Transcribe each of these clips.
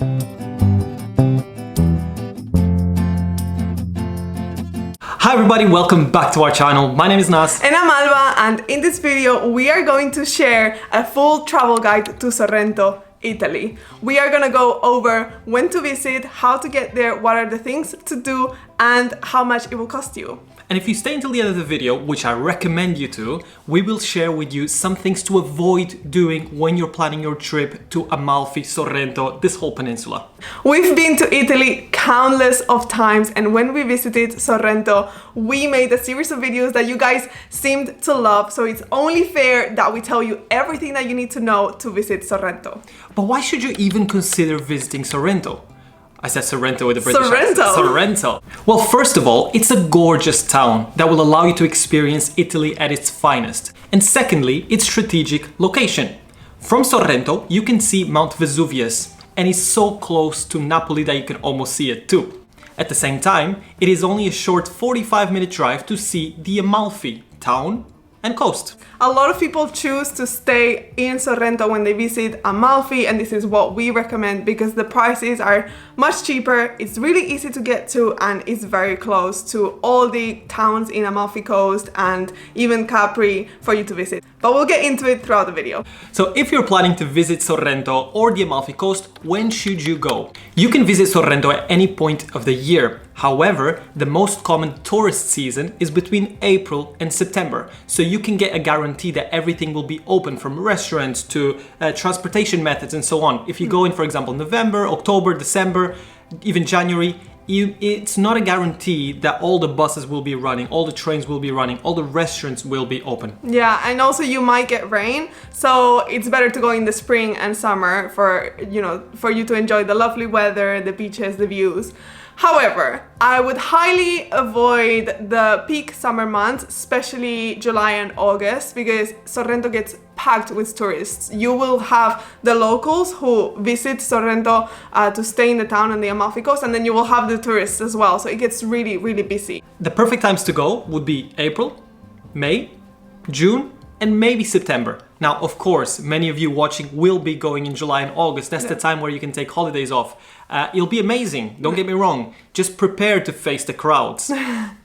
Hi everybody, welcome back to our channel. My name is Nas. And I'm Alba, and in this video we are going to share a full travel guide to Sorrento, Italy. We are gonna go over when to visit, how to get there, what are the things to do, and how much it will cost you. And if you stay until the end of the video, which I recommend you to, we will share with you some things to avoid doing when you're planning your trip to Amalfi, Sorrento, this whole peninsula. We've been to Italy countless of times, and when we visited Sorrento, we made a series of videos that you guys seemed to love, so it's only fair that we tell you everything that you need to know to visit Sorrento. But why should you even consider visiting Sorrento? I said Sorrento with a British Sorrento. accent. Sorrento. Well, first of all, it's a gorgeous town that will allow you to experience Italy at its finest. And secondly, its strategic location. From Sorrento, you can see Mount Vesuvius, and it's so close to Napoli that you can almost see it too. At the same time, it is only a short 45-minute drive to see the Amalfi town and coast. A lot of people choose to stay in Sorrento when they visit Amalfi, and this is what we recommend because the prices are much cheaper, it's really easy to get to, and it's very close to all the towns in Amalfi Coast and even Capri for you to visit. But we'll get into it throughout the video. So if you're planning to visit Sorrento or the Amalfi Coast, when should you go? You can visit Sorrento at any point of the year. However, the most common tourist season is between April and September. So you can get a guarantee that everything will be open, from restaurants to transportation methods and so on. If you go in, for example, November, October, December, even January, it's not a guarantee that all the buses will be running, all the trains will be running, all the restaurants will be open. Yeah, and also you might get rain, so it's better to go in the spring and summer for you to enjoy the lovely weather, the beaches, the views. However, I would highly avoid the peak summer months, especially July and August, because Sorrento gets packed with tourists. You will have the locals who visit Sorrento to stay in the town on the Amalfi Coast, and then you will have the tourists as well, so it gets really, really busy. The perfect times to go would be April, May, June, and maybe September. Now, of course, many of you watching will be going in July and August. That's the time where you can take holidays off. It'll be amazing, don't get me wrong. Just prepare to face the crowds.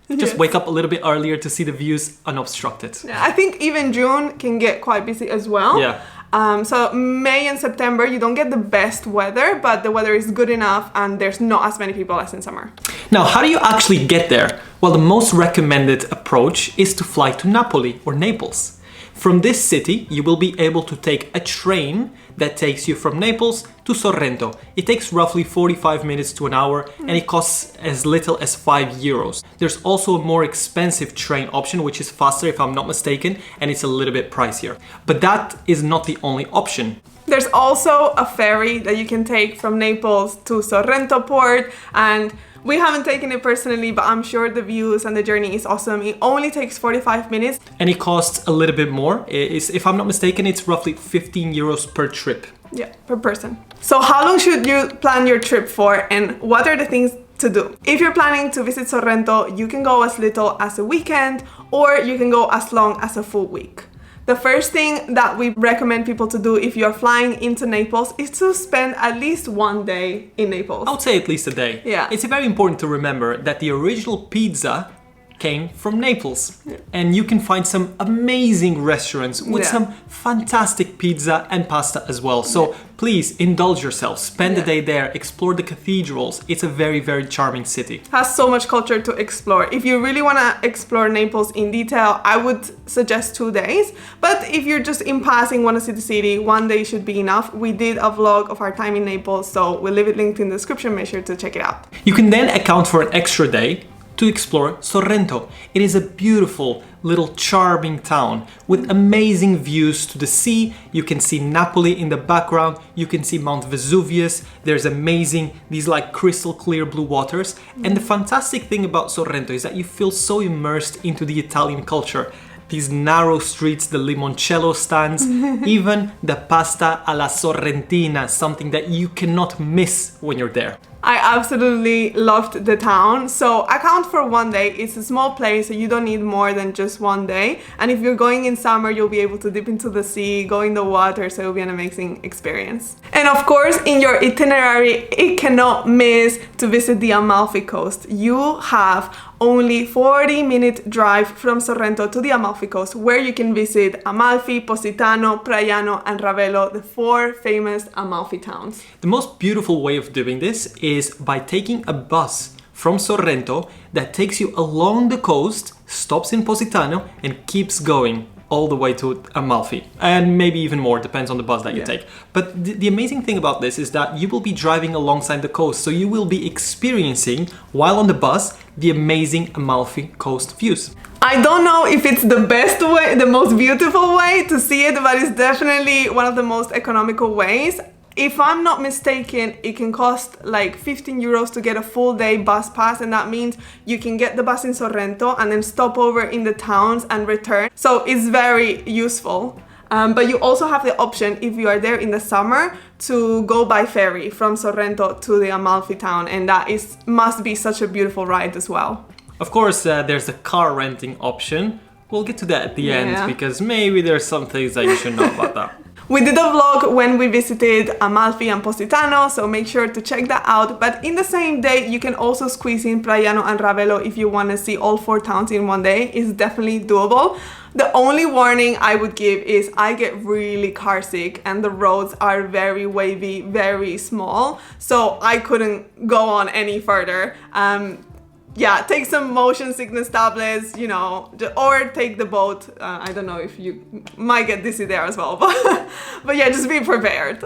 Just wake up a little bit earlier to see the views unobstructed. I think even June can get quite busy as well. Yeah. So May and September, you don't get the best weather, but the weather is good enough and there's not as many people as in summer. Now, how do you actually get there? Well, the most recommended approach is to fly to Napoli or Naples. From this city, you will be able to take a train that takes you from Naples to Sorrento. It takes roughly 45 minutes to an hour, and it costs as little as €5. There's also a more expensive train option, which is faster if I'm not mistaken, and it's a little bit pricier. But that is not the only option. There's also a ferry that you can take from Naples to Sorrento port, and we haven't taken it personally, but I'm sure the views and the journey is awesome. It only takes 45 minutes. And it costs a little bit more. If I'm not mistaken, it's roughly €15 per trip. Yeah, per person. So how long should you plan your trip for, and what are the things to do? If you're planning to visit Sorrento, you can go as little as a weekend, or you can go as long as a full week. The first thing that we recommend people to do if you're flying into Naples is to spend at least one day in Naples. I would say at least a day. Yeah. It's very important to remember that the original pizza came from Naples. Yeah. And you can find some amazing restaurants with some fantastic pizza and pasta as well. So please indulge yourself, spend the day there, explore the cathedrals. It's a very, very charming city. It has so much culture to explore. If you really want to explore Naples in detail, I would suggest 2 days. But if you're just in passing, want to see the city, 1 day should be enough. We did a vlog of our time in Naples, so we'll leave it linked in the description. Make sure to check it out. You can then account for an extra day to explore Sorrento. It is a beautiful, little charming town with amazing views to the sea. You can see Napoli in the background, you can see Mount Vesuvius, there's amazing, these like crystal clear blue waters. And the fantastic thing about Sorrento is that you feel so immersed into the Italian culture. These narrow streets, the limoncello stands, even the pasta alla sorrentina, something that you cannot miss when you're there. I absolutely loved the town. So account for 1 day. It's a small place, so you don't need more than just 1 day. And if you're going in summer, you'll be able to dip into the sea, go in the water, so it'll be an amazing experience. And of course, in your itinerary, it cannot miss to visit the Amalfi Coast. You have only 40-minute drive from Sorrento to the Amalfi Coast, where you can visit Amalfi, Positano, Praiano, and Ravello, the 4 famous Amalfi towns. The most beautiful way of doing this is by taking a bus from Sorrento that takes you along the coast, stops in Positano, and keeps going all the way to Amalfi, and maybe even more, depends on the bus that you take. But the amazing thing about this is that you will be driving alongside the coast, so you will be experiencing, while on the bus, the amazing Amalfi Coast views. I don't know if it's the best way, the most beautiful way to see it, but it's definitely one of the most economical ways. If I'm not mistaken, it can cost like 15 euros to get a full day bus pass, and that means you can get the bus in Sorrento and then stop over in the towns and return. So it's very useful. But you also have the option, if you are there in the summer, to go by ferry from Sorrento to the Amalfi town, and that must be such a beautiful ride as well. Of course, there's a car renting option. We'll get to that at the end, because maybe there's some things that you should know about that. We did a vlog when we visited Amalfi and Positano, so make sure to check that out. But in the same day, you can also squeeze in Praiano and Ravello if you want to see all 4 towns in 1 day. It's definitely doable. The only warning I would give is I get really car sick and the roads are very wavy, very small, so I couldn't go on any further. Yeah, take some motion sickness tablets, you know, or take the boat. I don't know if you might get dizzy there as well, but yeah, just be prepared.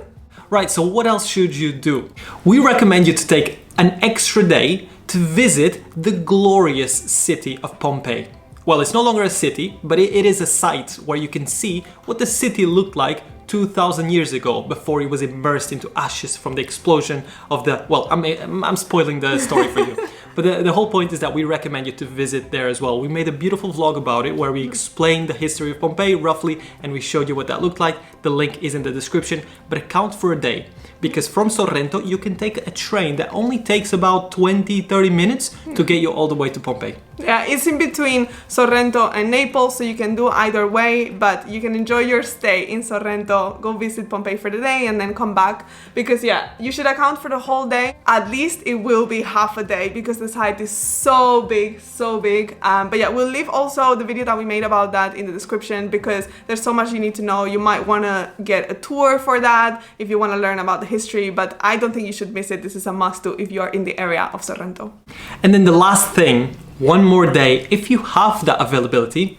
Right, so what else should you do? We recommend you to take an extra day to visit the glorious city of Pompeii. Well, it's no longer a city, but it is a site where you can see what the city looked like 2,000 years ago, before it was immersed into ashes from the explosion of the... Well, I'm spoiling the story for you. But the whole point is that we recommend you to visit there as well. We made a beautiful vlog about it where we explained the history of Pompeii roughly, and we showed you what that looked like. The link is in the description, but account for a day. Because from Sorrento, you can take a train that only takes about 20-30 minutes to get you all the way to Pompeii. Yeah, it's in between Sorrento and Naples, so you can do either way, but you can enjoy your stay in Sorrento, go visit Pompeii for the day, and then come back. Because yeah, you should account for the whole day. At least it will be half a day, because the site is so big, so big. But yeah, we'll leave also the video that we made about that in the description, because there's so much you need to know. You might want to get a tour for that if you want to learn about the history, but I don't think you should miss it. This is a must-do if you are in the area of Sorrento. And then the last thing, one more day, if you have that availability,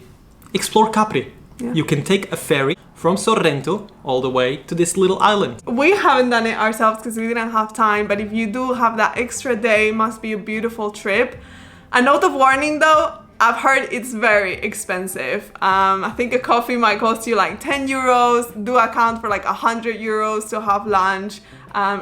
explore Capri. Yeah. You can take a ferry from Sorrento all the way to this little island. We haven't done it ourselves because we didn't have time, but if you do have that extra day, it must be a beautiful trip. A note of warning though, I've heard it's very expensive. I think a coffee might cost you like 10 euros. Do account for like 100 euros to have lunch.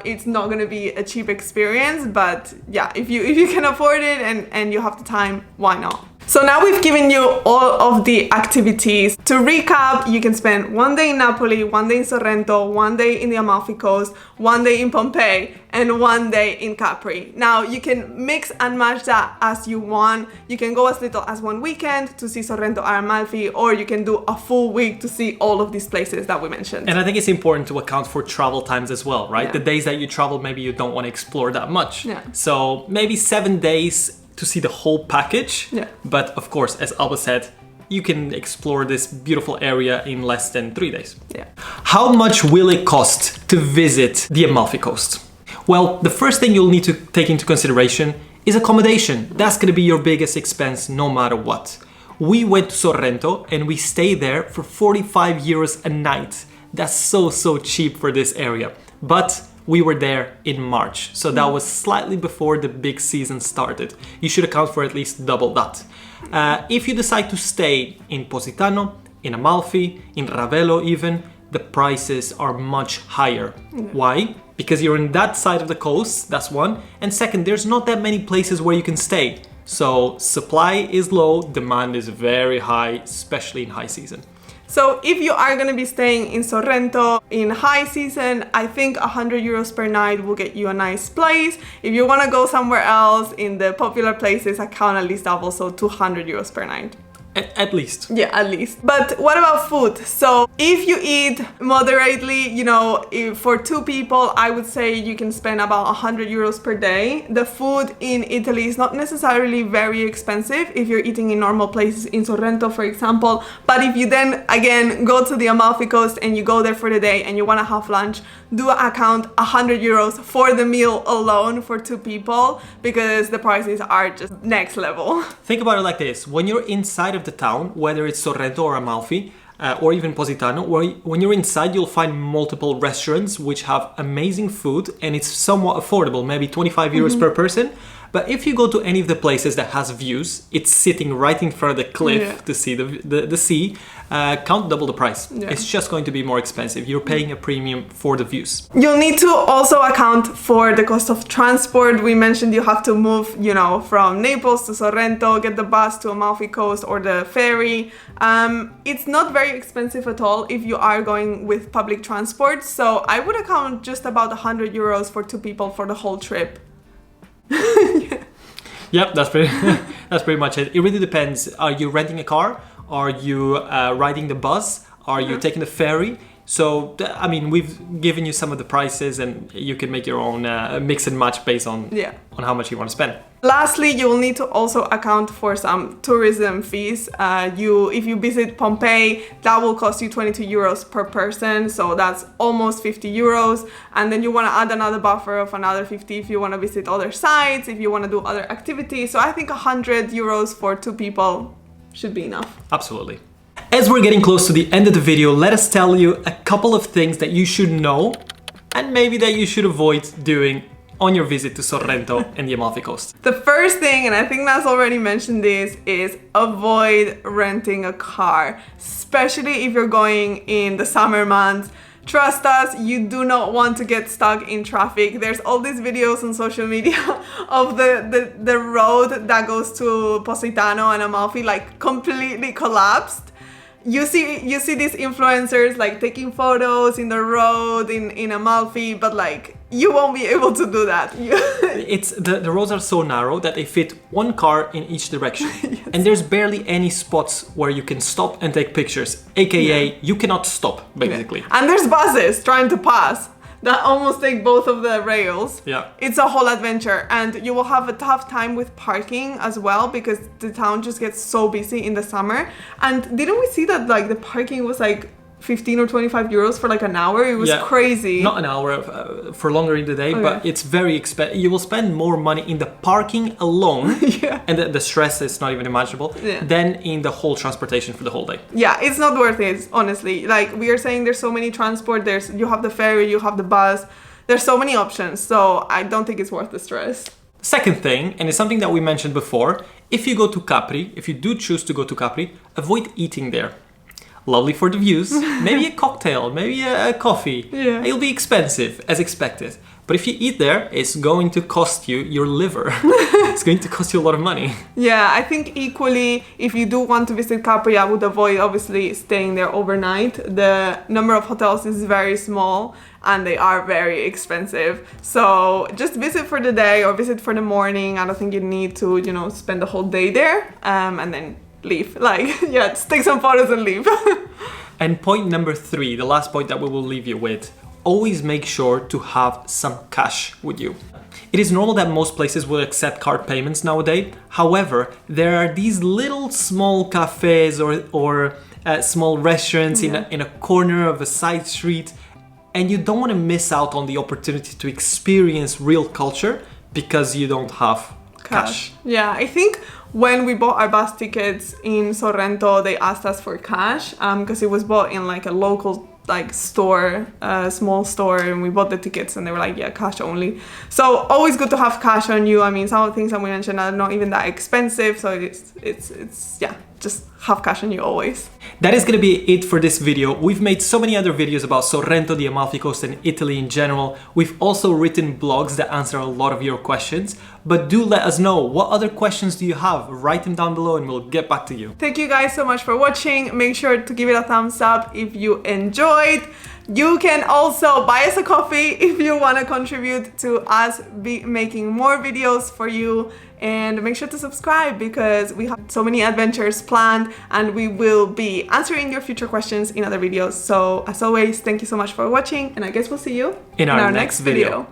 It's not going to be a cheap experience, but yeah, if you can afford it and you have the time, why not? So now we've given you all of the activities. To recap, you can spend 1 day in Napoli, 1 day in Sorrento, 1 day in the Amalfi Coast, 1 day in Pompeii, and 1 day in Capri. Now you can mix and match that as you want. You can go as little as 1 weekend to see Sorrento and Amalfi, or you can do a full week to see all of these places that we mentioned. And I think it's important to account for travel times as well, right? Yeah. The days that you travel, maybe you don't want to explore that much. Yeah. So maybe 7 days to see the whole package. Yeah. But of course, as Alba said, you can explore this beautiful area in less than 3 days. Yeah. How much will it cost to visit the Amalfi Coast? Well, the first thing you'll need to take into consideration is accommodation. That's going to be your biggest expense no matter what. We went to Sorrento and we stayed there for 45 euros a night. That's so cheap for this area. But we were there in March, so that was slightly before the big season started. You should account for at least double that. If you decide to stay in Positano, in Amalfi, in Ravello even, the prices are much higher. Why? Because you're in that side of the coast, that's one. And second, there's not that many places where you can stay. So supply is low, demand is very high, especially in high season. So if you are going to be staying in Sorrento in high season, I think 100 euros per night will get you a nice place. If you want to go somewhere else in the popular places, I count at least double, so 200 euros per night. At least. Yeah, at least. But what about food? So if you eat moderately, you know, for two people, I would say you can spend about 100 euros per day. The food in Italy is not necessarily very expensive if you're eating in normal places in Sorrento, for example. But if you then, again, go to the Amalfi Coast and you go there for the day and you want to have lunch, do account 100 euros for the meal alone for two people, because the prices are just next level. Think about it like this. When you're inside of the town, whether it's Sorrento or Amalfi, or even Positano, when you're inside, you'll find multiple restaurants which have amazing food, and it's somewhat affordable, maybe 25 euros per person. But if you go to any of the places that has views, it's sitting right in front of the cliff to see the sea, count double the price. Yeah. It's just going to be more expensive. You're paying a premium for the views. You'll need to also account for the cost of transport. We mentioned you have to move, you know, from Naples to Sorrento, get the bus to Amalfi Coast or the ferry. It's not very expensive at all if you are going with public transport. So I would account just about 100 euros for two people for the whole trip. Yep, that's pretty much it. It really depends. Are you renting a car? Are you riding the bus? Are you taking the ferry? So, I mean, we've given you some of the prices, and you can make your own mix and match based on how much you want to spend. Lastly, you will need to also account for some tourism fees. If you visit Pompeii, that will cost you 22 euros per person, so that's almost 50 euros. And then you want to add another buffer of another 50 if you want to visit other sites, if you want to do other activities. So I think 100 euros for two people should be enough. Absolutely. As we're getting close to the end of the video, let us tell you a couple of things that you should know and maybe that you should avoid doing on your visit to Sorrento and the Amalfi Coast. The first thing, and I think Nas already mentioned this, is avoid renting a car, especially if you're going in the summer months. Trust us, you do not want to get stuck in traffic. There's all these videos on social media of the road that goes to Positano and Amalfi like completely collapsed. You see these influencers like taking photos in the road in Amalfi, but like you won't be able to do that. It's the roads are so narrow that they fit one car in each direction. Yes. And there's barely any spots where you can stop and take pictures, aka you cannot stop basically. Yeah. And there's buses trying to pass that almost take both of the rails. Yeah. It's a whole adventure, and you will have a tough time with parking as well because the town just gets so busy in the summer. And didn't we see that like the parking was like 15 or 25 euros for like an hour? It was crazy. Not an hour, for longer in the day, but it's very expensive. You will spend more money in the parking alone, and the stress is not even imaginable, than in the whole transportation for the whole day. Yeah, it's not worth it, honestly. Like we are saying, there's so many transport. You have the ferry, you have the bus. There's so many options, so I don't think it's worth the stress. Second thing, and it's something that we mentioned before, if you go to Capri, if you do choose to go to Capri, avoid eating there. Lovely for the views, maybe a cocktail, maybe a coffee. Yeah. It'll be expensive, as expected. But if you eat there, it's going to cost you your liver. It's going to cost you a lot of money. Yeah, I think equally, if you do want to visit Capri, I would avoid obviously staying there overnight. The number of hotels is very small and they are very expensive. So just visit for the day or visit for the morning. I don't think you need to, spend the whole day there and then leave. Just take some photos and leave. And point number 3, the last point that we will leave you with, always make sure to have some cash with you. It is normal that most places will accept card payments nowadays. However, there are these little small cafes or small restaurants in a corner of a side street, and you don't want to miss out on the opportunity to experience real culture because you don't have cash. Yeah, I think when we bought our bus tickets in Sorrento, they asked us for cash because it was bought in like a local store, small store, and we bought the tickets and they were like, yeah, cash only. So always good to have cash on you. I mean, some of the things that we mentioned are not even that expensive, so it's just have cash on you always. That is gonna be it for this video. We've made so many other videos about Sorrento, the Amalfi Coast, and Italy in general. We've also written blogs that answer a lot of your questions. But do let us know, what other questions do you have? Write them down below and we'll get back to you. Thank you guys so much for watching. Make sure to give it a thumbs up if you enjoyed. You can also buy us a coffee if you want to contribute to us making more videos for you. And make sure to subscribe because we have so many adventures planned and we will be answering your future questions in other videos. So as always, thank you so much for watching and I guess we'll see you in our next video.